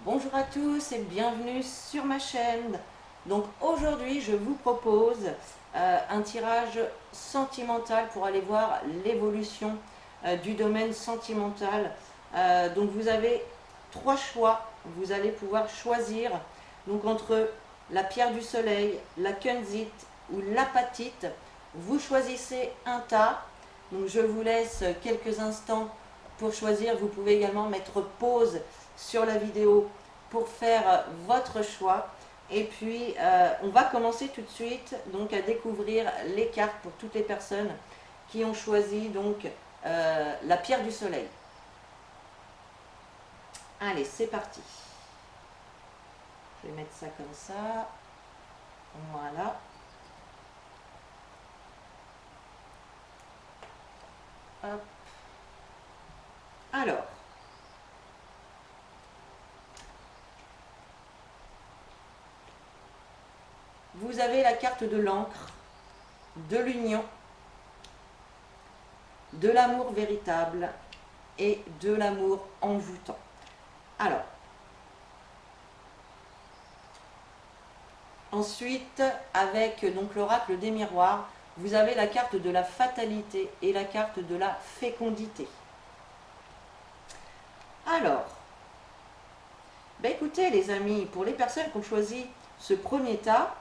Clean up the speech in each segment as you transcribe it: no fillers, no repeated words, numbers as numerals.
Bonjour à tous et bienvenue sur ma chaîne. Donc aujourd'hui je vous propose un tirage sentimental pour aller voir l'évolution du domaine sentimental. Donc vous avez trois choix, vous allez pouvoir choisir donc entre la pierre du soleil, la kunzite ou l'apatite. Vous choisissez un tas, donc je vous laisse quelques instants pour choisir. Vous pouvez également mettre pause sur la vidéo pour faire votre choix. Et puis, on va commencer tout de suite donc à découvrir les cartes pour toutes les personnes qui ont choisi donc la pierre du soleil. Allez, c'est parti. Je vais mettre ça comme ça. Voilà. Hop. Alors, vous avez la carte de l'encre, de l'union, de l'amour véritable et de l'amour envoûtant. Alors, ensuite, avec donc l'oracle des miroirs, vous avez la carte de la fatalité et la carte de la fécondité. Alors, ben écoutez les amis, pour les personnes qui ont choisi ce premier tas,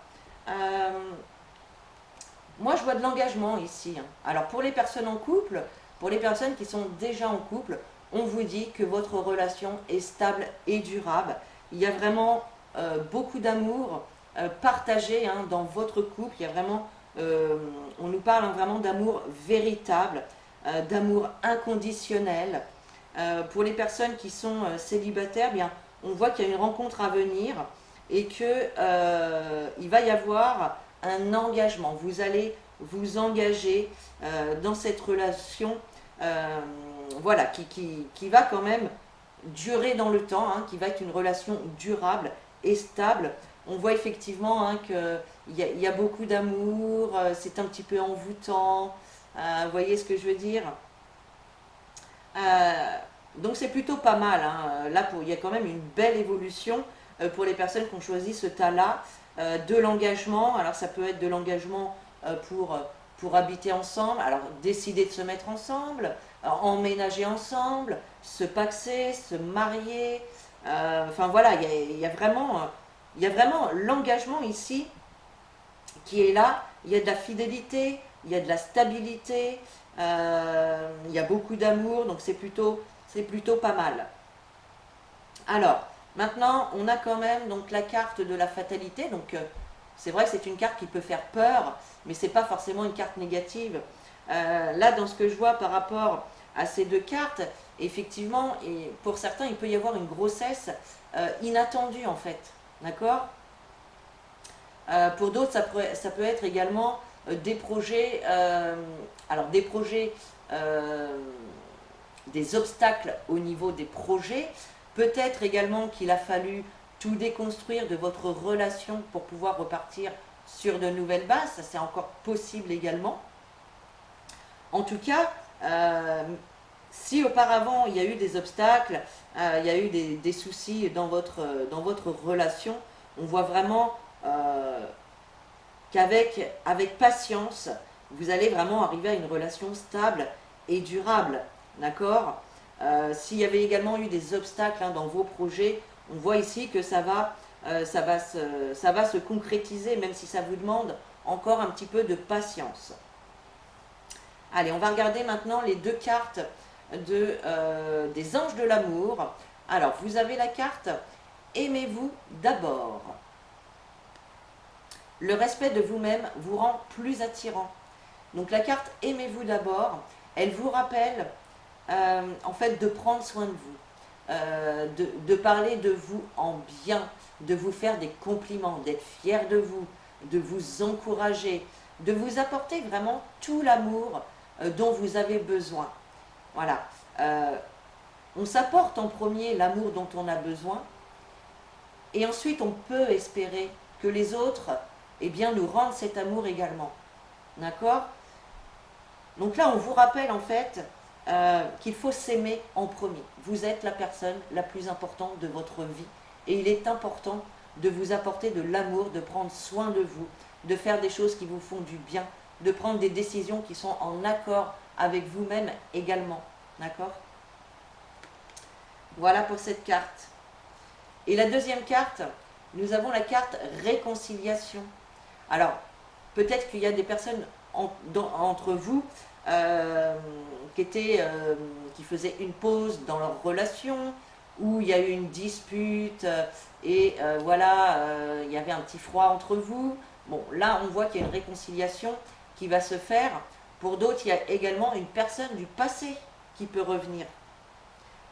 moi je vois de l'engagement ici. Alors pour les personnes en couple, pour les personnes qui sont déjà en couple, on vous dit que votre relation est stable et durable. Il y a vraiment beaucoup d'amour partagé dans votre couple. Il y a vraiment, on nous parle vraiment d'amour véritable, d'amour inconditionnel. Pour les personnes qui sont célibataires, bien, on voit qu'il y a une rencontre à venir et que il va y avoir un engagement. Vous allez vous engager dans cette relation, voilà, qui va quand même durer dans le temps, qui va être une relation durable et stable. On voit effectivement qu'il y a beaucoup d'amour, c'est un petit peu envoûtant, vous voyez ce que je veux dire. Donc c'est plutôt pas mal. Là, il y a quand même une belle évolution pour les personnes qui ont choisi ce tas-là. De l'engagement, alors ça peut être de l'engagement pour habiter ensemble, alors décider de se mettre ensemble, emménager ensemble, se paxer, se marier. Enfin voilà, il y a vraiment l'engagement ici qui est là. Il y a de la fidélité, il y a de la stabilité, il y a beaucoup d'amour, donc c'est plutôt pas mal. Alors, maintenant, on a quand même donc la carte de la fatalité. Donc, c'est vrai que c'est une carte qui peut faire peur, mais c'est pas forcément une carte négative. Là, dans ce que je vois par rapport à ces deux cartes, effectivement, et pour certains, il peut y avoir une grossesse inattendue en fait. D'accord. Pour d'autres, ça peut être également des projets, alors des projets, des obstacles au niveau des projets. Peut-être également qu'il a fallu tout déconstruire de votre relation pour pouvoir repartir sur de nouvelles bases. Ça, c'est encore possible également. En tout cas, si auparavant il y a eu des obstacles, il y a eu des soucis dans votre relation, on voit vraiment avec patience, vous allez vraiment arriver à une relation stable et durable. D'accord. S'il y avait également eu des obstacles dans vos projets, on voit ici que ça va se concrétiser, même si ça vous demande encore un petit peu de patience. Allez, on va regarder maintenant les deux cartes des anges de l'amour. Alors, vous avez la carte « Aimez-vous d'abord ». Le respect de vous-même vous rend plus attirant. Donc la carte « Aimez-vous d'abord », elle vous rappelle en fait de prendre soin de vous, de parler de vous en bien, de vous faire des compliments, d'être fier de vous encourager, de vous apporter vraiment tout l'amour dont vous avez besoin. Voilà. On s'apporte en premier l'amour dont on a besoin et ensuite on peut espérer que les autres nous rendent cet amour également. D'accord. Donc là, on vous rappelle en fait qu'il faut s'aimer en premier. Vous êtes la personne la plus importante de votre vie et il est important de vous apporter de l'amour, de prendre soin de vous, de faire des choses qui vous font du bien, de prendre des décisions qui sont en accord avec vous-même également. D'accord? Voilà pour cette carte. Et la deuxième carte, nous avons la carte réconciliation. Alors, peut-être qu'il y a des personnes entre vous qui faisaient une pause dans leur relation, où il y a eu une dispute et voilà, il y avait un petit froid entre vous. Bon, là, on voit qu'il y a une réconciliation qui va se faire. Pour d'autres, il y a également une personne du passé qui peut revenir.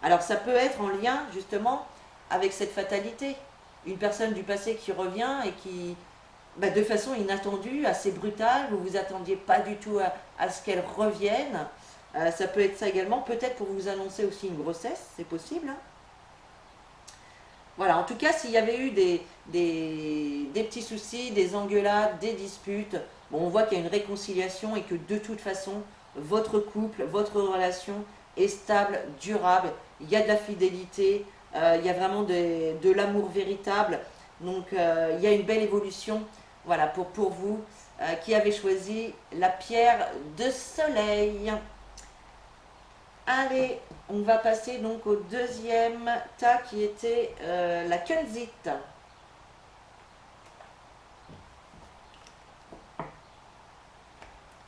Alors, ça peut être en lien, justement, avec cette fatalité. Une personne du passé qui revient et qui, de façon inattendue, assez brutale, vous ne vous attendiez pas du tout à ce qu'elle revienne. Ça peut être ça également, peut-être pour vous annoncer aussi une grossesse, c'est possible. Hein. Voilà, en tout cas, s'il y avait eu des petits soucis, des engueulades, des disputes, bon, on voit qu'il y a une réconciliation et que de toute façon, votre couple, votre relation est stable, durable, il y a de la fidélité, il y a vraiment de l'amour véritable. Donc, il y a une belle évolution, voilà, pour vous qui avez choisi la pierre de soleil. Allez, on va passer donc au deuxième tas qui était la kunzite.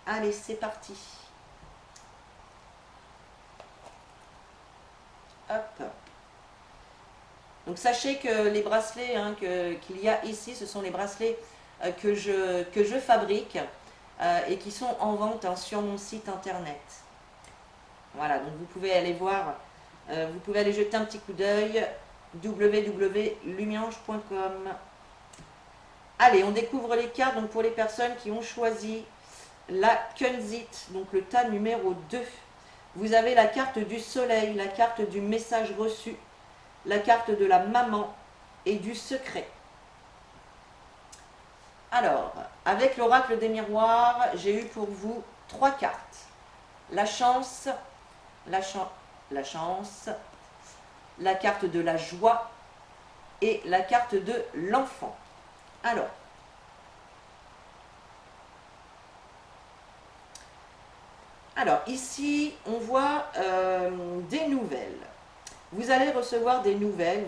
Allez, c'est parti. Hop. Donc sachez que les bracelets qu'il y a ici, ce sont les bracelets que je fabrique et qui sont en vente sur mon site internet. Voilà, donc vous pouvez aller voir, vous pouvez aller jeter un petit coup d'œil, www.lumiange.com. Allez, on découvre les cartes donc pour les personnes qui ont choisi la kunzite, donc le tas numéro 2. Vous avez la carte du soleil, la carte du message reçu, la carte de la maman et du secret. Alors, avec l'oracle des miroirs, j'ai eu pour vous 3 cartes. La chance, la chance, la carte de la joie et la carte de l'enfant. Alors ici, on voit des nouvelles. Vous allez recevoir des nouvelles,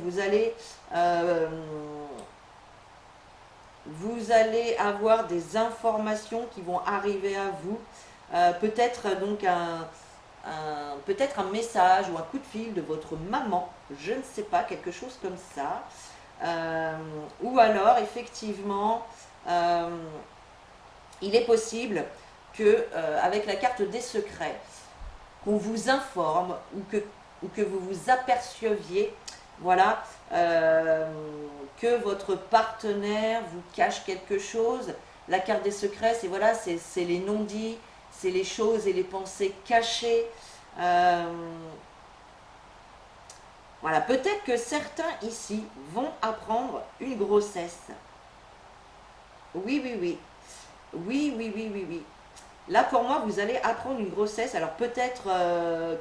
vous allez avoir des informations qui vont arriver à vous. Peut-être donc peut-être un message ou un coup de fil de votre maman, je ne sais pas, quelque chose comme ça. Ou alors, effectivement, il est possible que, avec la carte des secrets, qu'on vous informe ou que vous vous aperceviez, voilà, que votre partenaire vous cache quelque chose. La carte des secrets, c'est voilà, c'est les non-dits, c'est les choses et les pensées cachées. Voilà, peut-être que certains ici vont apprendre une grossesse. Oui, oui, oui. Oui, oui, oui, oui, oui. Là, pour moi, vous allez apprendre une grossesse. Alors, peut-être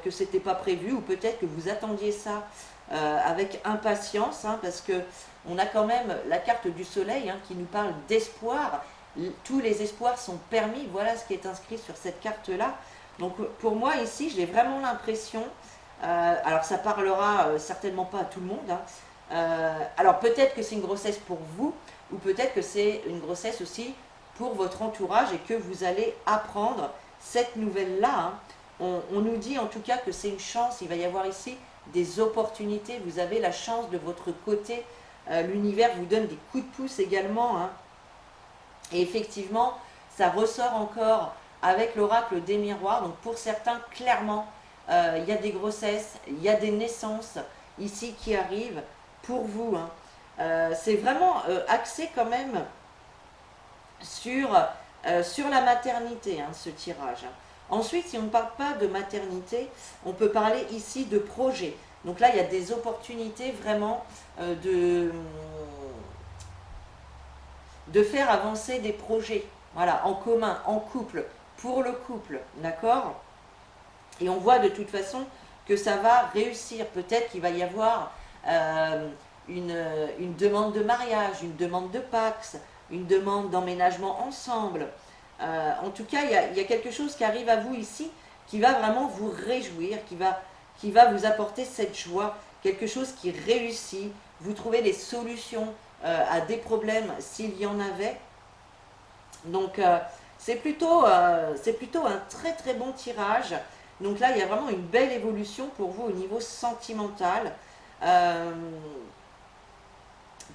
que ce n'était pas prévu ou peut-être que vous attendiez ça avec impatience, hein, parce que on a quand même la carte du soleil hein, qui nous parle d'espoir. Tous les espoirs sont permis. Voilà ce qui est inscrit sur cette carte-là. Donc, pour moi, ici, j'ai vraiment l'impression... alors, ça parlera certainement pas à tout le monde. Hein. Alors, peut-être que c'est une grossesse pour vous ou peut-être que c'est une grossesse aussi pour votre entourage et que vous allez apprendre cette nouvelle-là. Hein. On nous dit en tout cas que c'est une chance, il va y avoir ici des opportunités, vous avez la chance de votre côté, l'univers vous donne des coups de pouce également. Hein. Et effectivement, ça ressort encore avec l'oracle des miroirs, donc pour certains, clairement, il y a des grossesses, il y a des naissances ici qui arrivent pour vous. Hein. C'est vraiment axé quand même sur la maternité, hein, ce tirage. Ensuite, si on ne parle pas de maternité, on peut parler ici de projet. Donc là, il y a des opportunités vraiment de faire avancer des projets, voilà, en commun, en couple, pour le couple, d'accord? Et on voit de toute façon que ça va réussir. Peut-être qu'il va y avoir une demande de mariage, une demande de pax, une demande d'emménagement ensemble. En tout cas, il y a quelque chose qui arrive à vous ici qui va vraiment vous réjouir, qui va vous apporter cette joie, quelque chose qui réussit. Vous trouvez des solutions à des problèmes s'il y en avait. Donc, c'est plutôt un très très bon tirage. Donc là, il y a vraiment une belle évolution pour vous au niveau sentimental. Euh,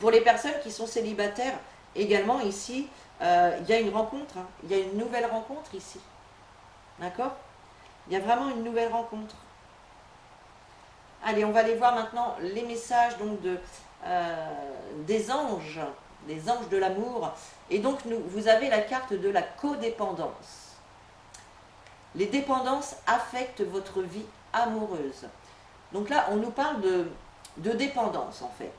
pour les personnes qui sont célibataires, également ici, il y a une rencontre, hein. Il y a une nouvelle rencontre ici. D'accord? Il y a vraiment une nouvelle rencontre. Allez, on va aller voir maintenant les messages donc des anges de l'amour. Et donc, vous avez la carte de la codépendance. Les dépendances affectent votre vie amoureuse. Donc là, on nous parle de dépendance en fait.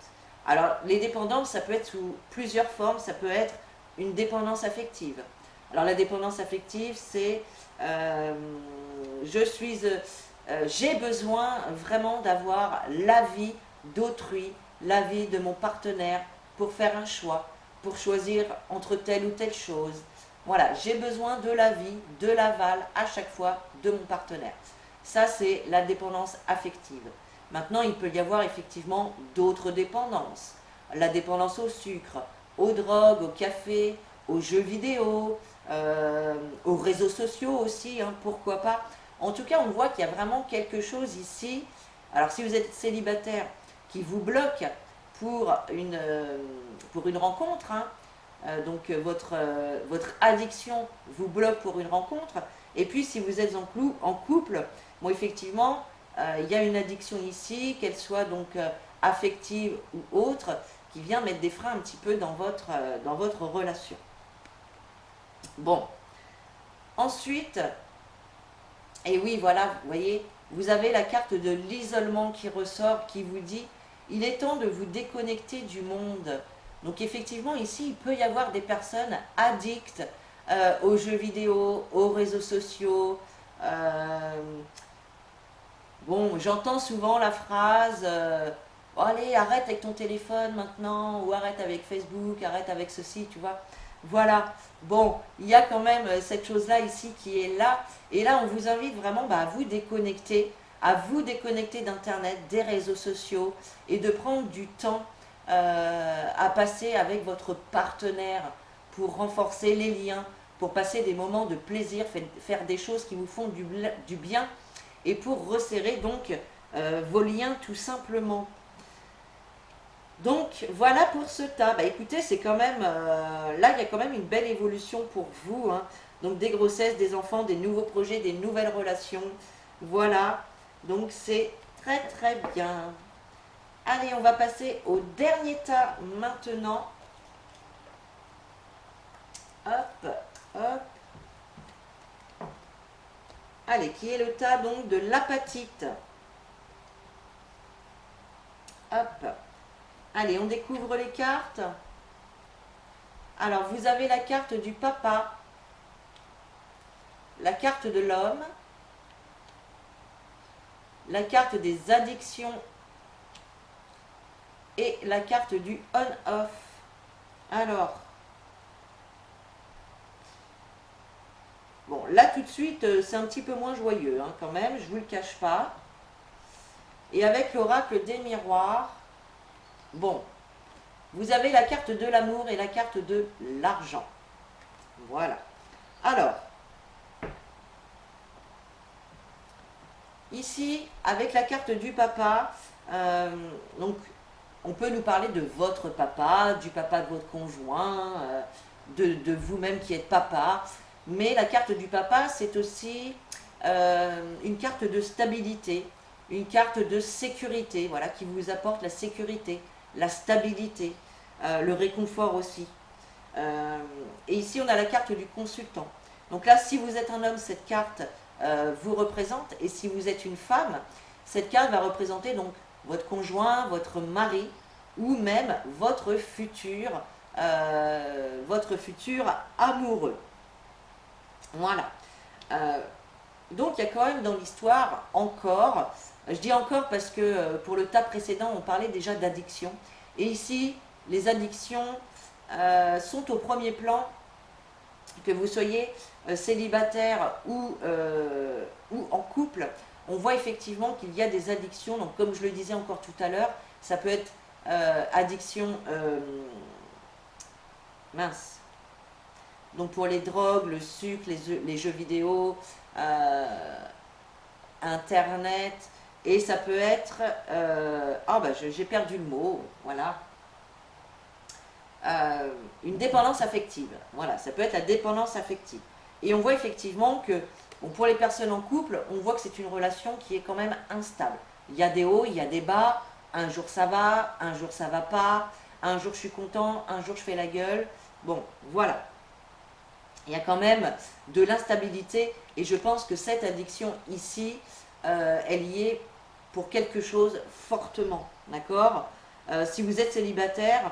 Alors, les dépendances, ça peut être sous plusieurs formes. Ça peut être une dépendance affective. Alors, la dépendance affective, c'est j'ai besoin vraiment d'avoir l'avis d'autrui, l'avis de mon partenaire pour faire un choix, pour choisir entre telle ou telle chose. Voilà, j'ai besoin de l'avis, de l'aval à chaque fois de mon partenaire. Ça, c'est la dépendance affective. Maintenant, il peut y avoir effectivement d'autres dépendances. La dépendance au sucre, aux drogues, au café, aux jeux vidéo, aux réseaux sociaux aussi, hein, pourquoi pas. En tout cas, on voit qu'il y a vraiment quelque chose ici. Alors, si vous êtes célibataire, qui vous bloque pour une rencontre, hein, donc votre addiction vous bloque pour une rencontre. Et puis, si vous êtes en couple, bon, effectivement, il y a une addiction ici, qu'elle soit donc affective ou autre, qui vient mettre des freins un petit peu dans votre relation. Bon, ensuite, et oui, voilà, vous voyez, vous avez la carte de l'isolement qui ressort, qui vous dit, il est temps de vous déconnecter du monde. Donc effectivement, ici, il peut y avoir des personnes addictes aux jeux vidéo, aux réseaux sociaux. Bon, j'entends souvent la phrase oh, allez, arrête avec ton téléphone maintenant, ou arrête avec Facebook, arrête avec ceci, tu vois. Voilà. Bon, il y a quand même cette chose-là ici qui est là. Et là, on vous invite vraiment à vous déconnecter, d'Internet, des réseaux sociaux, et de prendre du temps à passer avec votre partenaire pour renforcer les liens, pour passer des moments de plaisir, faire des choses qui vous font du bien, et pour resserrer donc vos liens tout simplement. Donc voilà pour ce tas. Bah écoutez, c'est quand même là il y a quand même une belle évolution pour vous, hein. Donc des grossesses, des enfants, des nouveaux projets, des nouvelles relations. Voilà. Donc c'est très très bien. Allez, on va passer au dernier tas maintenant. Hop, hop. Allez, qui est le tas donc de l'apatite. Hop. Allez, on découvre les cartes. Alors, vous avez la carte du papa, la carte de l'homme, la carte des addictions et la carte du on-off. Alors, bon, là tout de suite, c'est un petit peu moins joyeux hein, quand même, je ne vous le cache pas. Et avec l'oracle des miroirs, bon, vous avez la carte de l'amour et la carte de l'argent. Voilà. Alors, ici, avec la carte du papa, donc, on peut nous parler de votre papa, du papa de votre conjoint, de vous-même qui êtes papa. Mais la carte du papa, c'est aussi une carte de stabilité, une carte de sécurité, voilà, qui vous apporte la sécurité, la stabilité, le réconfort aussi. Et ici, on a la carte du consultant. Donc là, si vous êtes un homme, cette carte vous représente. Et si vous êtes une femme, cette carte va représenter donc votre conjoint, votre mari, ou même votre futur amoureux. Voilà. Donc il y a quand même dans l'histoire encore, je dis encore parce que pour le tas précédent, on parlait déjà d'addiction. Et ici, les addictions sont au premier plan, que vous soyez célibataire ou en couple. On voit effectivement qu'il y a des addictions. Donc comme je le disais encore tout à l'heure, ça peut être addiction mince. Donc pour les drogues, le sucre, les jeux vidéo, Internet, et ça peut être... j'ai perdu le mot, voilà. Une dépendance affective. Voilà, ça peut être la dépendance affective. Et on voit effectivement que, bon, pour les personnes en couple, on voit que c'est une relation qui est quand même instable. Il y a des hauts, il y a des bas. Un jour ça va, un jour ça va pas. Un jour je suis content, un jour je fais la gueule. Bon, voilà. Il y a quand même de l'instabilité et je pense que cette addiction ici, elle y est pour quelque chose fortement, d'accord. Si vous êtes célibataire,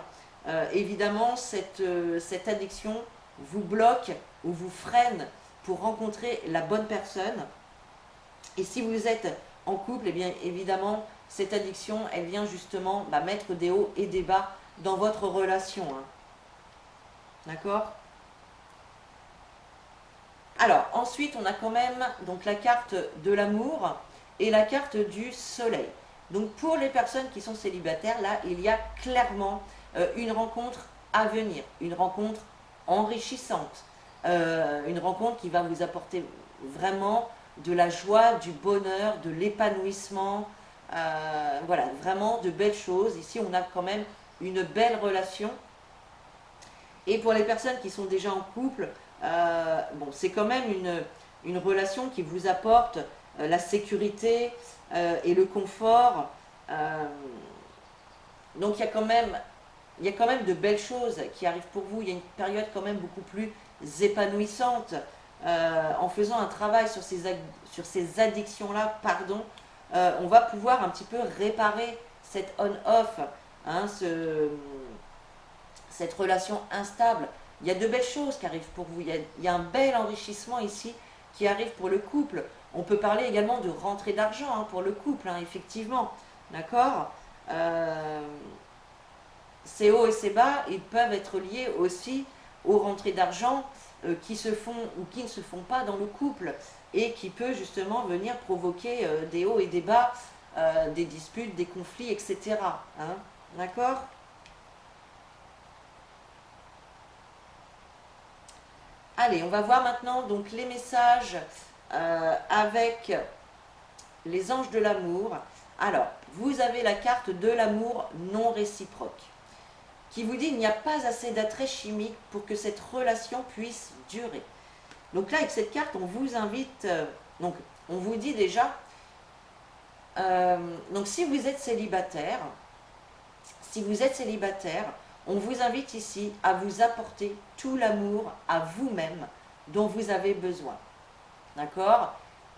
évidemment cette addiction vous bloque ou vous freine pour rencontrer la bonne personne. Et si vous êtes en couple, eh bien évidemment cette addiction, elle vient justement mettre des hauts et des bas dans votre relation, hein. D'accord. Alors, ensuite, on a quand même donc la carte de l'amour et la carte du soleil. Donc, pour les personnes qui sont célibataires, là, il y a clairement une rencontre à venir, une rencontre enrichissante, une rencontre qui va vous apporter vraiment de la joie, du bonheur, de l'épanouissement, voilà, vraiment de belles choses. Ici, on a quand même une belle relation. Et pour les personnes qui sont déjà en couple, bon, c'est quand même une relation qui vous apporte la sécurité et le confort. Donc il y a quand même de belles choses qui arrivent pour vous. Il y a une période quand même beaucoup plus épanouissante. En faisant un travail sur ces addictions-là, pardon, on va pouvoir un petit peu réparer cette on-off, hein, cette relation instable. Il y a de belles choses qui arrivent pour vous. Il y a un bel enrichissement ici qui arrive pour le couple. On peut parler également de rentrée d'argent, hein, pour le couple, hein, effectivement. D'accord. Ces hauts et ces bas, ils peuvent être liés aussi aux rentrées d'argent qui se font ou qui ne se font pas dans le couple et qui peut justement venir provoquer des hauts et des bas, des disputes, des conflits, etc. Hein. D'accord. Allez, on va voir maintenant donc les messages avec les anges de l'amour. Alors, vous avez la carte de l'amour non réciproque qui vous dit qu'il n'y a pas assez d'attrait chimique pour que cette relation puisse durer. Donc là, avec cette carte, on vous invite, donc on vous dit déjà, donc si vous êtes célibataire, on vous invite ici à vous apporter tout l'amour à vous-même dont vous avez besoin. D'accord?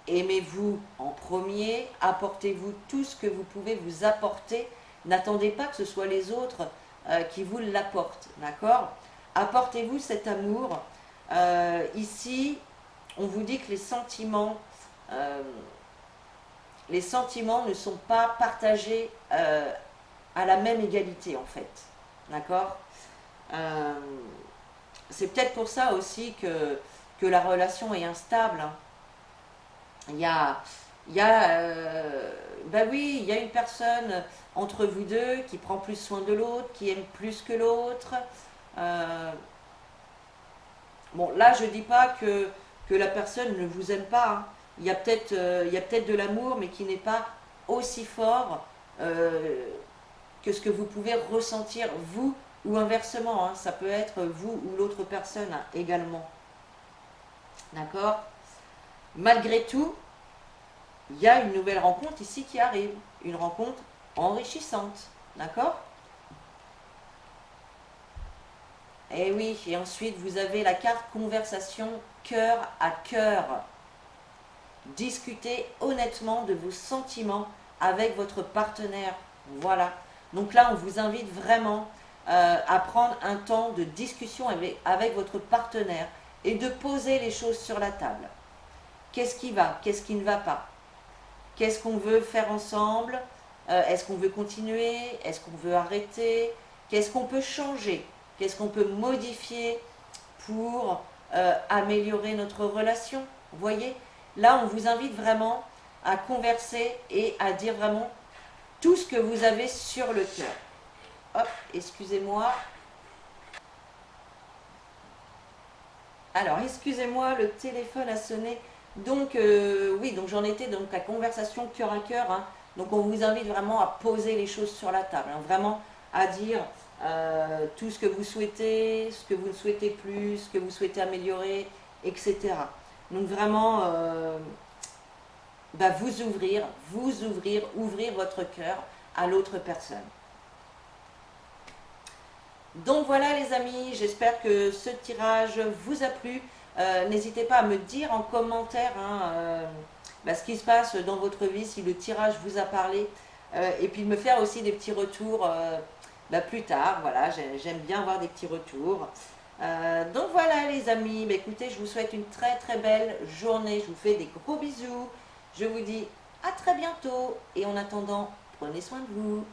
Aimez-vous en premier, apportez-vous tout ce que vous pouvez vous apporter. N'attendez pas que ce soit les autres qui vous l'apportent. D'accord? Apportez-vous cet amour. Ici, on vous dit que les sentiments ne sont pas partagés à la même égalité en fait. D'accord. C'est peut-être pour ça aussi que la relation est instable. Hein. Il y a une personne entre vous deux qui prend plus soin de l'autre, qui aime plus que l'autre. Bon, là, je ne dis pas que la personne ne vous aime pas. Hein. Il y a peut-être de l'amour, mais qui n'est pas aussi fort que ce que vous pouvez ressentir vous ou inversement, hein, ça peut être vous ou l'autre personne, hein, également. D'accord. Malgré tout, il y a une nouvelle rencontre ici qui arrive, une rencontre enrichissante. D'accord. Et oui, et ensuite vous avez la carte conversation cœur à cœur. Discutez honnêtement de vos sentiments avec votre partenaire. Voilà. Donc là, on vous invite vraiment à prendre un temps de discussion avec votre partenaire et de poser les choses sur la table. Qu'est-ce qui va? Qu'est-ce qui ne va pas? Qu'est-ce qu'on veut faire ensemble? Est-ce qu'on veut continuer? Est-ce qu'on veut arrêter? Qu'est-ce qu'on peut changer? Qu'est-ce qu'on peut modifier pour améliorer notre relation? Vous voyez, là, on vous invite vraiment à converser et à dire vraiment tout ce que vous avez sur le cœur. Hop, excusez-moi. Alors, excusez-moi, le téléphone a sonné. Donc, oui, donc j'en étais donc à conversation cœur à cœur, hein. Donc, on vous invite vraiment à poser les choses sur la table, hein, vraiment à dire tout ce que vous souhaitez, ce que vous ne souhaitez plus, ce que vous souhaitez améliorer, etc. Donc, vraiment, bah, ouvrir votre cœur à l'autre personne. Donc voilà les amis, j'espère que ce tirage vous a plu. N'hésitez pas à me dire en commentaire hein, bah, ce qui se passe dans votre vie, si le tirage vous a parlé. Et puis me faire aussi des petits retours bah, plus tard. Voilà, j'aime bien avoir des petits retours. Donc voilà les amis, bah, écoutez, je vous souhaite une très très belle journée. Je vous fais des gros bisous. Je vous dis à très bientôt. Et en attendant, prenez soin de vous.